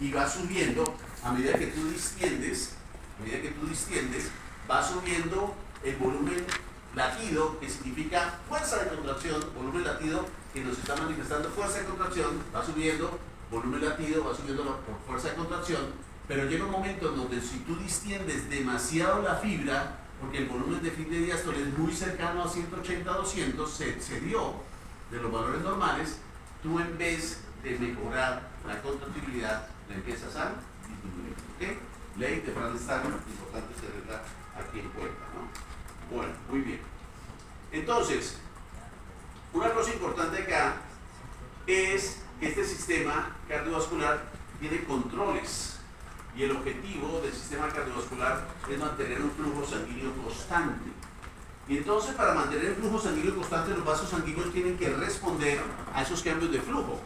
y va subiendo a medida que tú distiendes, va subiendo el volumen latido, que significa fuerza de contracción, volumen latido que nos está manifestando fuerza de contracción, va subiendo, volumen latido, va subiendo por fuerza de contracción, pero llega un momento en donde si tú distiendes demasiado la fibra, porque el volumen de fin de diástole es muy cercano a 180 200, se excedió de los valores normales, tú en vez de mejorar la contractibilidad, la empiezas a disminuir. ¿Okay? Ley de Franz Stagner, importante tenerla aquí en cuenta, ¿no? Bueno, muy bien. Entonces, una cosa importante acá es que este sistema cardiovascular tiene controles y el objetivo del sistema cardiovascular es mantener un flujo sanguíneo constante. Y entonces, para mantener el flujo sanguíneo constante, los vasos sanguíneos tienen que responder a esos cambios de flujo.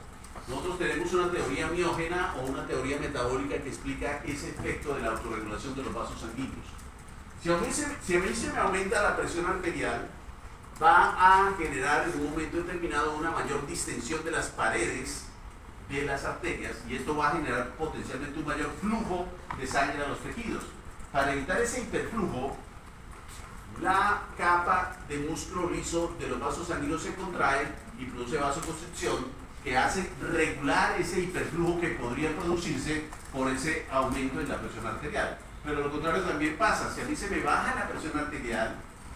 Nosotros tenemos una teoría miógena o una teoría metabólica que explica ese efecto de la autorregulación de los vasos sanguíneos. Si a mí se me aumenta la presión arterial, va a generar en un momento determinado una mayor distensión de las paredes de las arterias y esto va a generar potencialmente un mayor flujo de sangre a los tejidos. Para evitar ese hiperflujo, la capa de músculo liso de los vasos sanguíneos se contrae y produce vasoconstricción, que hace regular ese hiperflujo que podría producirse por ese aumento en la presión arterial. Pero lo contrario también pasa. Si a mí se me baja la presión arterial,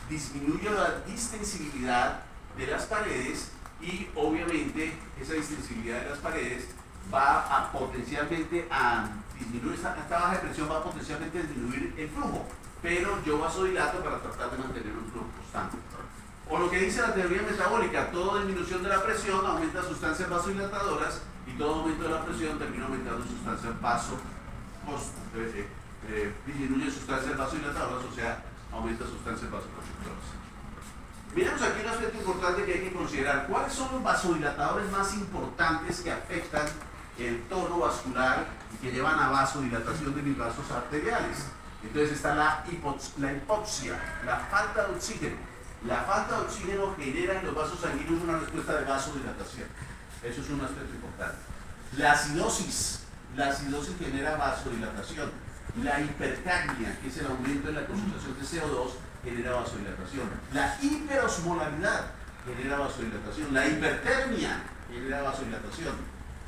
disminuye la distensibilidad de las paredes y obviamente esa distensibilidad de las paredes va a potencialmente a disminuir, esta baja de presión va a potencialmente disminuir el flujo, pero yo vasodilato para tratar de mantener un flujo constante. O lo que dice la teoría metabólica, toda disminución de la presión aumenta sustancias vasodilatadoras y todo aumento de la presión termina aumentando sustancias disminuye sustancias vasodilatadoras, o sea, aumenta sustancias vasoconstrictoras. Miremos aquí un aspecto importante que hay que considerar. ¿Cuáles son los vasodilatadores más importantes que afectan el tono vascular y que llevan a vasodilatación de mis vasos arteriales? Entonces está la hipoxia, la falta de oxígeno. La falta de oxígeno genera en los vasos sanguíneos una respuesta de vasodilatación. Eso es un aspecto importante. La acidosis genera vasodilatación. La hipercapnia, que es el aumento en la concentración de CO2, genera vasodilatación. La hiperosmolaridad genera vasodilatación. La hipertermia genera vasodilatación.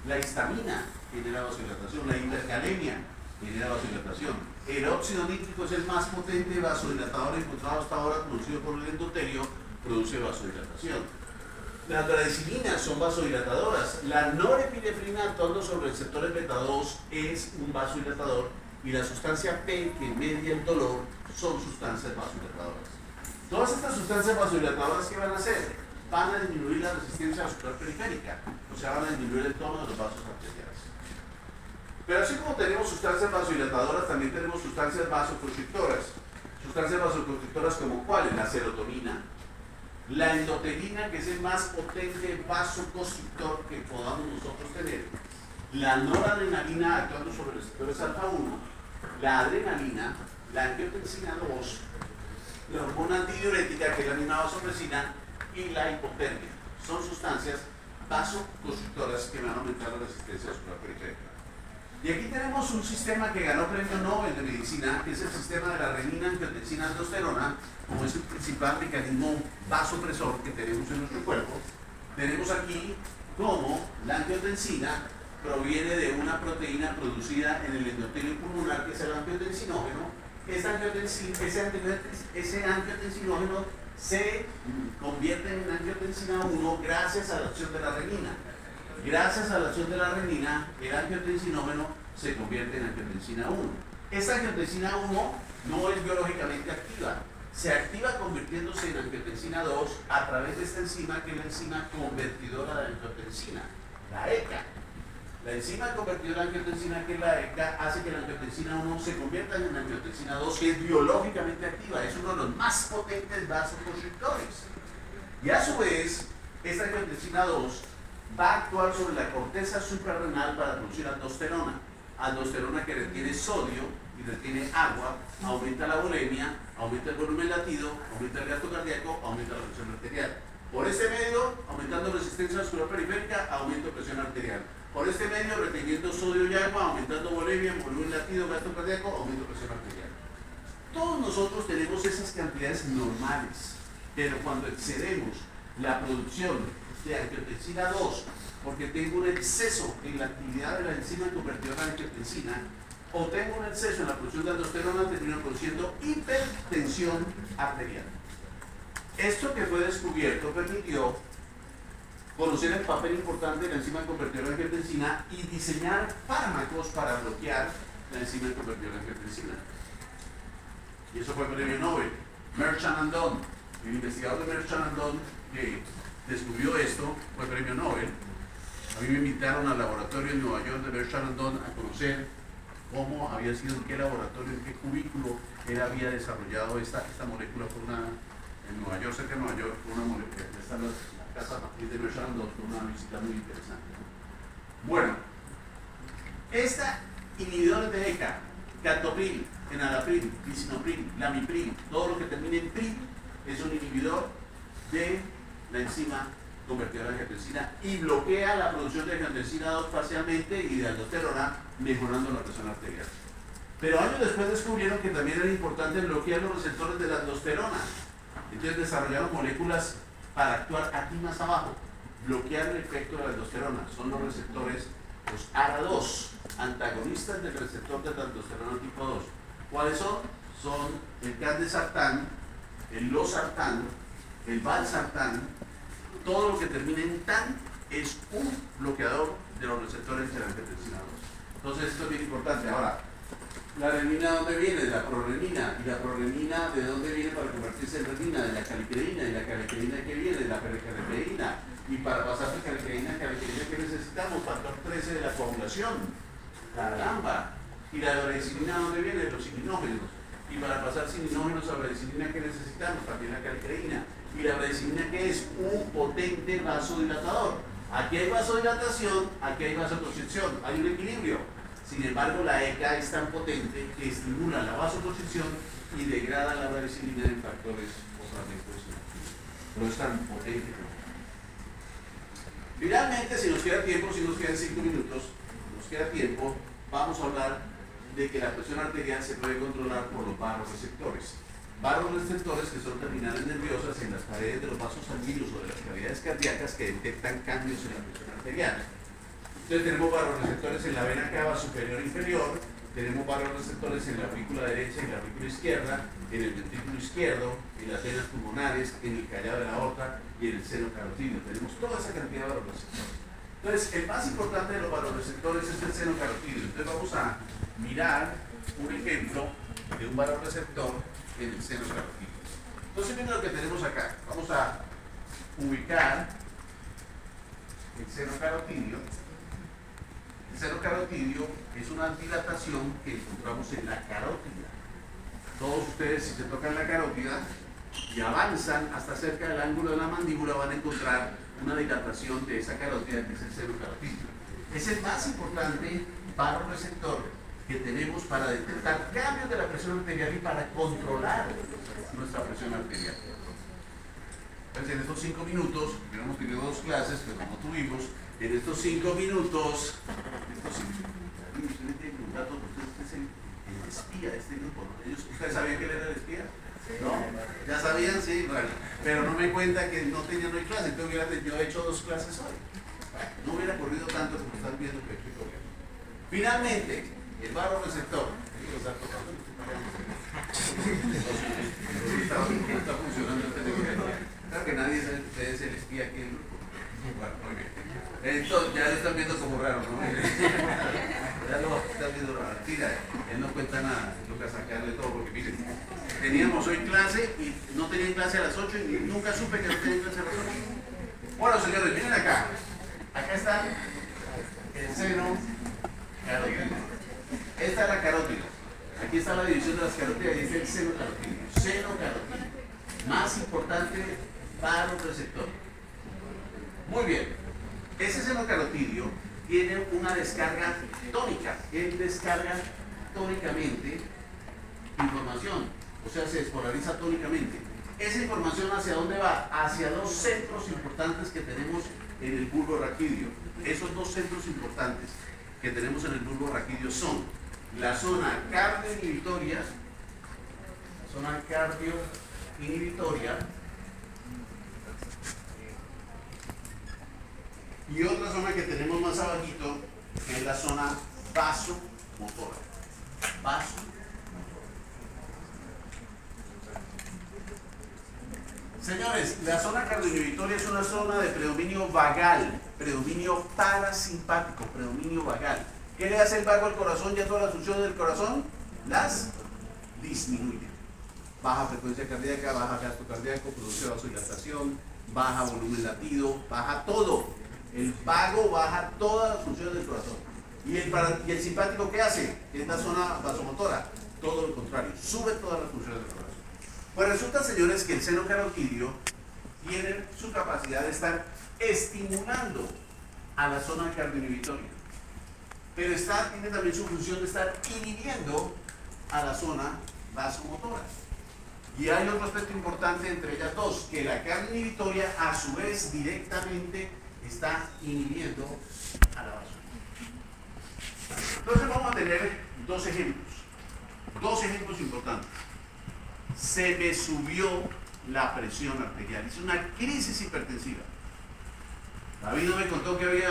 La histamina genera vasodilatación. La hipercalemia genera vasodilatación. El óxido nítrico es el más potente vasodilatador encontrado hasta ahora, producido por el endotelio, produce vasodilatación. Las bradicininas son vasodilatadoras. La norepinefrina actuando sobre receptores beta 2 es un vasodilatador y la sustancia P que media el dolor son sustancias vasodilatadoras. Todas estas sustancias vasodilatadoras, ¿qué van a hacer? Van a disminuir la resistencia vascular periférica, o sea, van a disminuir el tono de los vasos arteriales. Pero así como tenemos sustancias vasodilatadoras, también tenemos sustancias vasoconstrictoras. Sustancias vasoconstrictoras como ¿cuáles? La serotonina, la endotelina, que es el más potente vasoconstrictor que podamos nosotros tener, la noradrenalina actuando sobre receptores alfa 1, la adrenalina, la angiotensina 2, la hormona antidiurética, que es la misma vasopresina, y la hipotermia. Son sustancias vasoconstrictoras que van a aumentar la resistencia vascular periférica. Y aquí tenemos un sistema que ganó premio Nobel de Medicina, que es el sistema de la renina, angiotensina, aldosterona, como es el principal mecanismo vasopresor que tenemos en nuestro cuerpo. Tenemos aquí cómo la angiotensina proviene de una proteína producida en el endotelio pulmonar, que es el angiotensinógeno. Ese angiotensinógeno se convierte en angiotensina 1 gracias a la acción de la renina. Gracias a la acción de la renina, el angiotensinógeno se convierte en angiotensina 1. Esta angiotensina 1 no es biológicamente activa, se activa convirtiéndose en angiotensina 2 a través de esta enzima, que es la enzima convertidora de angiotensina, la ECA. La enzima convertidora de angiotensina, que es la ECA, hace que la angiotensina 1 se convierta en angiotensina 2, que es biológicamente activa, es uno de los más potentes vasoconstrictores. Y a su vez, esta angiotensina 2 va a actuar sobre la corteza suprarrenal para producir aldosterona. Aldosterona que retiene sodio y retiene agua, aumenta la bulimia, aumenta el volumen latido, aumenta el gasto cardíaco, aumenta la presión arterial. Por este medio, aumentando resistencia vascular periférica, aumento presión arterial. Por este medio, reteniendo sodio y agua, aumentando volemia, volumen latido, gasto cardíaco, aumento de presión arterial. Todos nosotros tenemos esas cantidades normales, pero cuando excedemos la producción de angiotensina 2, porque tengo un exceso en la actividad de la enzima convertidora de angiotensina, o tengo un exceso en la producción de aldosterona, termino produciendo hipertensión arterial. Esto que fue descubierto permitió conocer el papel importante de la enzima convertidora de angiotensina y diseñar fármacos para bloquear la enzima convertidora de angiotensina. Y eso fue premio Nobel. Merchant Dunn, el investigador de Merchant Dunn que descubrió esto, fue premio Nobel. A mí me invitaron al laboratorio en Nueva York de Merchant Dunn a conocer cómo había sido, en qué laboratorio, en qué cubículo él había desarrollado esta molécula en Nueva York, cerca de Nueva York, por una molécula. Está en la casa matriz de Merchant Dunn, por una visita muy interesante. Bueno, esta inhibidores de ECA, captopril, enalapril, lisinopril, lamiprim, todo lo que termine en pril es un inhibidor de la enzima convertidora de angiotensina y bloquea la producción de angiotensina 2 parcialmente y de aldosterona, mejorando la presión arterial. Pero años después descubrieron que también era importante bloquear los receptores de la aldosterona. Entonces desarrollaron moléculas para actuar aquí más abajo, bloquear el efecto de la aldosterona. Son los receptores, los ARA2, antagonistas del receptor de la aldosterona tipo 2. ¿Cuáles son? Son el candesartán, el losartán, el valsartán. Todo lo que termine en tan es un bloqueador de los receptores de la angiotensina 2. Entonces esto es bien importante. Ahora, ¿la renina de dónde viene? De la prorenina. ¿Y la prorenina de dónde viene para convertirse en renina? De la calicreína. ¿Y la calicreína que viene? De la pericardiaina. Y para pasar de calicreína a calicreína, ¿qué necesitamos? Factor 13 de la coagulación. Caramba. ¿Y la bradicilina de dónde viene? De los cininógenos. Y para pasar cininógenos a bradicilina, ¿qué necesitamos? También la calicreína. ¿Y la bradicilina qué es? Un potente vasodilatador. Aquí hay vasodilatación, aquí hay vasoconstricción, hay un equilibrio. Sin embargo, la ECA es tan potente que estimula la vasoconstricción y degrada la bradicilina en factores osamento. No es tan potente. Finalmente, si nos queda tiempo, si nos quedan 5 minutos, nos queda tiempo, vamos a hablar de que la presión arterial se puede controlar por los vasoreceptores. Vasoreceptores que son terminales nerviosas en las paredes de los vasos sanguíneos o de las cavidades cardíacas que detectan cambios en la presión arterial. Entonces tenemos vasoreceptores en la vena cava superior e inferior, tenemos vasoreceptores en la aurícula derecha y la aurícula izquierda, en el ventrículo izquierdo, en las venas pulmonares, en el callado de la aorta y en el seno carotídeo. Tenemos toda esa cantidad de vasoreceptores. Entonces, el más importante de los vasoreceptores es el seno carotídeo. Entonces vamos a mirar un ejemplo de un vasoreceptor en el seno carotídeo. Entonces, miren lo que tenemos acá. Vamos a ubicar el seno carotídeo. El seno carotídeo es una dilatación que encontramos en la carótida. Todos ustedes, si se tocan la carótida y avanzan hasta cerca del ángulo de la mandíbula, van a encontrar una dilatación de esa carótida que es el seno carotídeo. Es el más importante vasoreceptor que tenemos para detectar cambios de la presión arterial y para controlar nuestra presión arterial. Entonces, en estos 5 minutos, que hemos tenido 2 clases, pero no tuvimos, en estos 5 minutos, un dato, usted es el espía de este grupo, ¿no? ¿Ustedes sabían que él era el espía? ¿No? ¿Ya sabían? Sí, bueno, pero no me cuenta que no tenían hoy clase, entonces yo he hecho 2 clases hoy. No hubiera corrido tanto como están viendo que estoy corriendo. Finalmente, el vasoreceptor. Está funcionando esta tecnología. Claro que nadie sabe que usted es el espía aquí en el grupo. Bueno, muy bien. Entonces, ya lo están viendo como raro, ¿no? Ya lo están viendo raro. Tira, él no cuenta nada, toca sacarle todo, porque miren, teníamos hoy clase y no tenían clase a las 8 y nunca supe que no tenían clase a las 8. Bueno, señores, miren acá. Acá está el seno carotídeo. Esta es la carótida. Aquí está la división de las carótidas y este es el seno carotídeo. Seno carotídeo. Más importante, vasoreceptor. Muy bien. Ese seno carotídeo tiene una descarga tónica. Él descarga tónicamente información. O sea, se despolariza tónicamente. Esa información, ¿hacia dónde va? Hacia 2 centros importantes que tenemos en el bulbo raquídeo. Esos dos centros importantes que tenemos en el bulbo raquídeo son la zona cardioinhibitoria, y otra zona que tenemos más abajito, que es la zona vasomotora. Señores, la zona cardioinhibitoria es una zona de predominio vagal, predominio parasimpático, predominio vagal. ¿Qué le hace el vago al corazón y a todas las funciones del corazón? Las disminuye. Baja frecuencia cardíaca, baja gasto cardíaco, produce vasodilatación, baja volumen latido, baja todo. El vago baja todas las funciones del corazón. ¿Y el simpático qué hace? Es la zona vasomotora. Todo lo contrario, sube todas las funciones del corazón. Pues resulta, señores, que el seno carotidio tiene su capacidad de estar estimulando a la zona cardioinhibitoria, pero tiene también su función de estar inhibiendo a la zona vasomotora. Y hay otro aspecto importante entre ellas dos, que la cardioinhibitoria a su vez directamente está inhibiendo a la vasomotora. Entonces vamos a tener dos ejemplos importantes. Se me subió la presión arterial, hice una crisis hipertensiva. David no me contó que hoy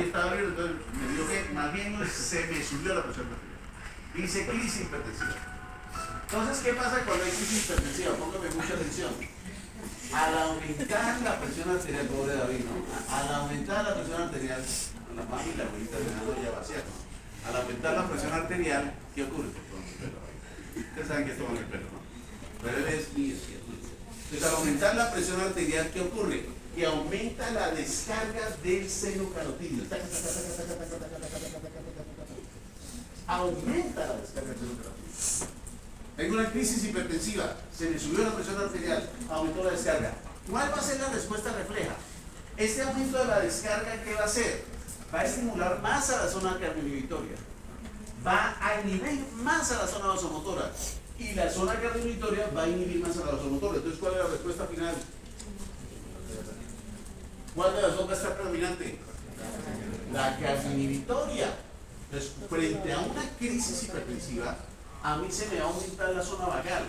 estaba bien, entonces me dijo que más bien se me subió la presión arterial. Hice crisis hipertensiva. Entonces, ¿qué pasa cuando hay crisis hipertensiva? Póngame mucha atención. Al aumentar la presión arterial, pobre David, ¿no? Al aumentar la presión arterial, la mami y la abuelita dejando ya vacía, ¿no? Al aumentar la presión arterial, ¿qué ocurre? Ustedes saben que toman el pelo, ¿no? Pero él es mío. Entonces, al aumentar la presión arterial, ¿qué ocurre? Que aumenta la descarga del seno carotidio. Aumenta la descarga del seno carotidio. Tengo una crisis hipertensiva, se me subió la presión arterial, aumentó la descarga. ¿Cuál va a ser la respuesta refleja? Este aumento de la descarga, ¿qué va a hacer? Va a estimular más a la zona cardioinhibitoria, va a inhibir más a la zona vasomotora, y la zona cardioinhibitoria va a inhibir más a la vasomotora. Entonces, ¿cuál es la respuesta final? ¿Cuál de las dos va a estar predominante? La cardioinhibitoria. Entonces, frente a una crisis hipertensiva, a mí se me va a aumentar la zona vagal.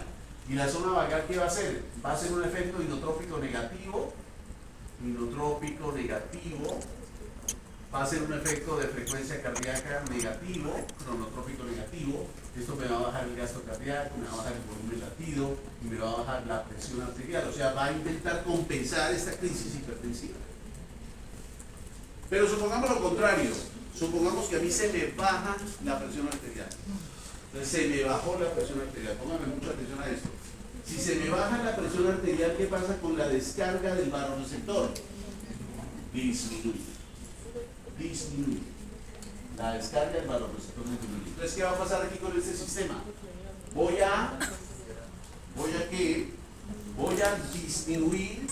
¿Y la zona vagal qué va a hacer? Va a ser un efecto inotrópico negativo, va a ser un efecto de frecuencia cardíaca negativo, cronotrópico negativo. Esto me va a bajar el gasto cardíaco, me va a bajar el volumen latido y me va a bajar la presión arterial. O sea, va a intentar compensar esta crisis hipertensiva. Pero supongamos lo contrario. Supongamos que a mí se me baja la presión arterial. Entonces se me bajó la presión arterial. Póngame mucha atención a esto. Si se me baja la presión arterial, ¿qué pasa con la descarga del vasoreceptor? Disminuye. La descarga del vasoreceptor disminuye. Entonces, ¿qué va a pasar aquí con este sistema? Voy a disminuir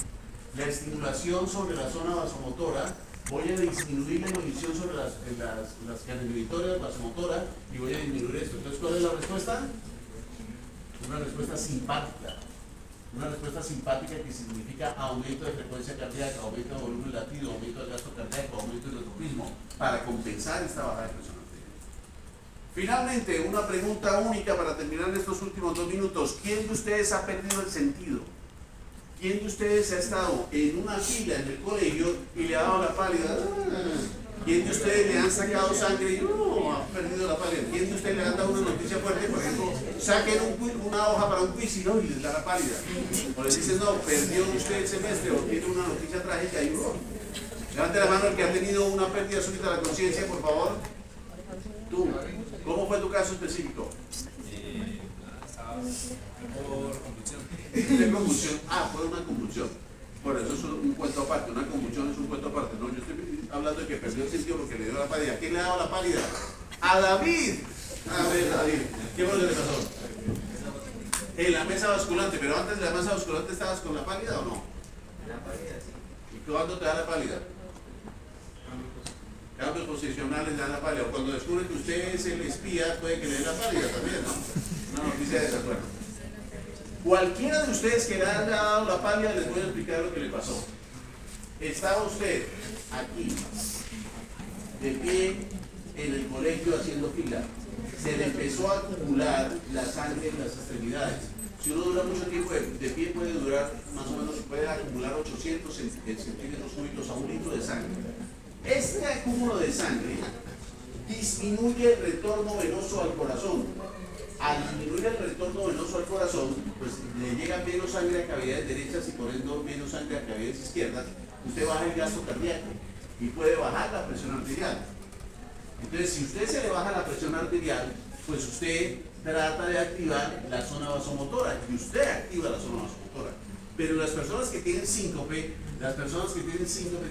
la estimulación sobre la zona vasomotora, voy a disminuir la inhibición sobre las cardioinhibitorias vasomotoras y voy a disminuir esto. Entonces, ¿cuál es la respuesta? Una respuesta simpática. Una respuesta simpática que significa aumento de frecuencia cardíaca, aumento de volumen latido, aumento del gasto cardíaco, aumento del tropismo, para compensar esta bajada de presión arterial. Finalmente, una pregunta única para terminar en estos últimos 2 minutos. ¿Quién de ustedes ha perdido el sentido? ¿Quién de ustedes ha estado en una fila en el colegio y le ha dado la pálida? ¿Quién de ustedes le han sacado sangre y no, ha perdido la pálida? ¿Quién de ustedes le han dado una noticia fuerte? Por ejemplo, saquen una hoja para un quiz y no, y les da la pálida. O les dicen, no, perdió usted el semestre o tiene una noticia trágica y no. Levante la mano el que ha tenido una pérdida súbita de la conciencia, por favor. Tú, ¿cómo fue tu caso específico? Por convulsión. ¿Qué convulsión? Ah, fue una convulsión. Por eso es un cuento aparte, una convulsión es un cuento aparte. No, yo estoy hablando de que perdió el sentido porque le dio la pálida. ¿Quién le ha dado la pálida? ¡A David! A ver, David, ¿qué fue lo que le pasó? En la mesa basculante, pero antes de la mesa basculante estabas con la pálida o no? La pálida, sí. ¿Y cuándo te da la pálida? Cambios posicionales le dan la pálida. O cuando descubren que usted es el espía, puede que le dé la pálida también, ¿no? Una noticia de desacuerdo. Cualquiera de ustedes que le haya dado la pálida les voy a explicar lo que le pasó. estaba usted aquí, de pie en el colegio haciendo fila, se le empezó a acumular la sangre en las extremidades. Si uno dura mucho tiempo de pie, puede durar más o menos, puede acumular 800 centímetros cúbicos a 1 litro de sangre. Este acúmulo de sangre disminuye el retorno venoso al corazón. Al disminuir el retorno venoso al corazón, pues le llega menos sangre a cavidades derechas y por ende menos sangre a cavidades izquierdas. Usted baja el gasto cardíaco y puede bajar la presión arterial. Entonces, si usted se le baja la presión arterial, pues usted trata de activar la zona vasomotora y usted activa la zona vasomotora. Pero las personas que tienen síncope,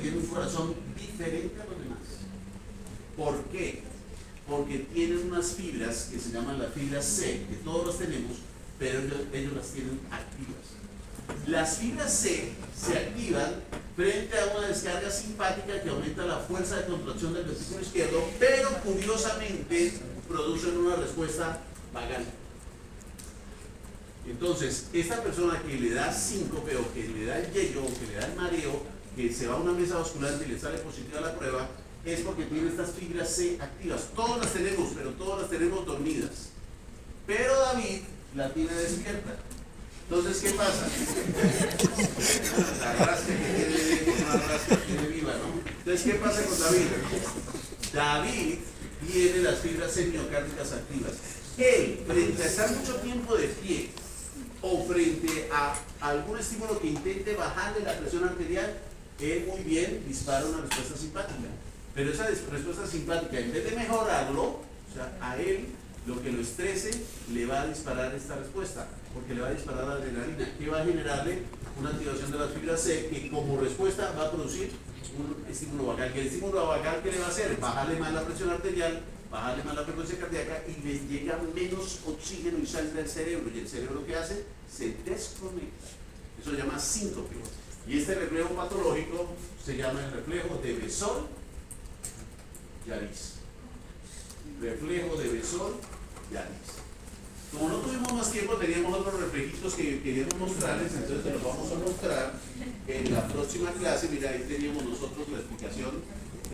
tienen un corazón diferente a los demás. ¿Por qué? Porque tienen unas fibras que se llaman las fibras C, que todos las tenemos, pero ellos las tienen activas. Las fibras C se activan frente a una descarga simpática que aumenta la fuerza de contracción del ventrículo izquierdo, pero curiosamente producen una respuesta vagal. Entonces, esta persona que le da síncope o que le da el yello o que le da el mareo, que se va a una mesa vasculante y le sale positiva la prueba, es porque tiene estas fibras C activas. Todas las tenemos, pero todas las tenemos dormidas. Pero David la tiene despierta. Entonces, ¿qué pasa? La rasca que tiene viva, ¿no? Entonces, ¿qué pasa con David? David tiene las fibras semiocárdicas activas. Él, frente a estar mucho tiempo de pie o frente a algún estímulo que intente bajarle la presión arterial, él muy bien dispara una respuesta simpática. Pero esa respuesta simpática, en vez de mejorarlo, o sea, a él lo que lo estrese le va a disparar esta respuesta, porque le va a disparar la adrenalina, que va a generarle una activación de las fibras C, que como respuesta va a producir un estímulo vagal. Que el estímulo vagal, ¿qué le va a hacer? Bajarle más la presión arterial, bajarle más la frecuencia cardíaca y le llega menos oxígeno y sangre al cerebro. Y el cerebro, ¿qué hace? Se desconecta. Eso se llama síncope. Y este reflejo patológico se llama el reflejo de Besol-Yaris. Reflejo de Besol-Yaris. Como no tuvimos más tiempo, teníamos otros reflejitos que queríamos mostrarles, entonces se los vamos a mostrar en la próxima clase. Mira, ahí teníamos nosotros la explicación